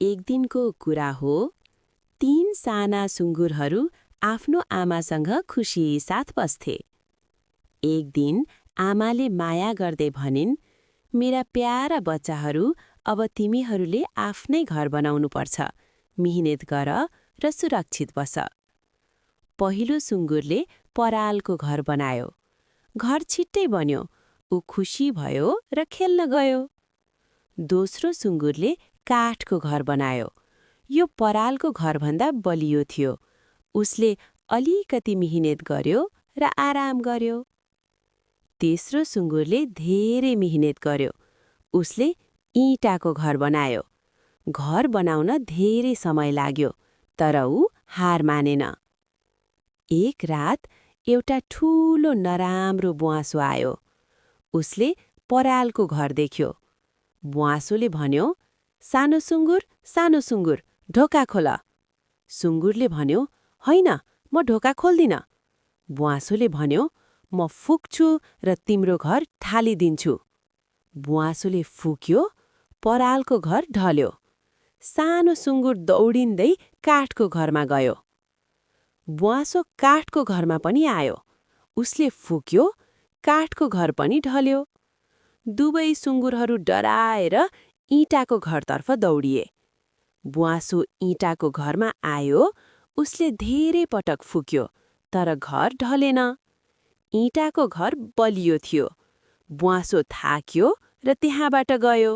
एक दिनको कुरा हो, 3 साना सुँगुरहरू आफ्नो आमासँग खुसी साथ बस्थे। एक दिन आमाले माया गर्दै भनिन्, मेरा प्यारा बच्चाहरू, अब तिमीहरूले आफ्नै घर बनाउनुपर्छ। मिहिनेत गर र सुरक्षित बस। पहिलो सुँगुरले परालको घर बनायो। घर छिट्टै बन्यो। ऊ खुसी भयो र खेल्न गयो। दोस्रो सुँगुरले काठको घर बनायो। यो परालको घरभन्दा बलियो थियो। उसले अलिकति मिहिनेत गर्यो र आराम गर्यो। तेस्रो सुँगुरले धेरै मिहिनेत गर्यो। उसले इँटाको घर बनायो। घर बनाउन धेरै समय लाग्यो, तर ऊ हार मानेन। एक रात एउटा ठूलो नराम्रो ब्वाँसो आयो। उसले परालको घर देख्यो। ब्वाँसोले भन्यो, सानो सुँगुर, ढोका खोल। सुँगुरले भन्यो, होइन, म ढोका खोल्दिन। ब्वाँसोले भन्यो, म फुक्छु र तिम्रो घर ठालिदिन्छु। ब्वाँसोले फुक्यो, परालको घर ढल्यो। सानो सुँगुर दौडिँदै काठको घरमा गयो। ब्वाँसो काठको घरमा पनि आयो। उसले फुक्यो, काठको घर पनि ढल्यो। दुवै सुँगुरहरू डराएर इँटाको घरतर्फ दौडिए। ब्वाँसो इँटाको घरमा आयो। उसले धेरै पटक फुक्यो, तर घर ढलेन। इँटाको घर बलियो थियो। ब्वाँसो थाक्यो र त्यहाँबाट गयो।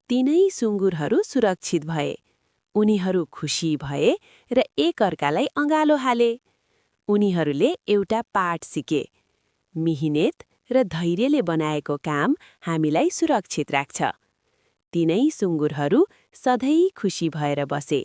तीनै सुँगुरहरू सुरक्षित भए। उनीहरू खुसी भए र एकअर्कालाई अँगालो हाले। उनीहरूले एउटा पाठ सिके। मिहिनेत र धैर्यले बनाएको काम हामीलाई सुरक्षित राख्छ। तीनै सुँगुरहरू सधैँ खुसी भएर बसे।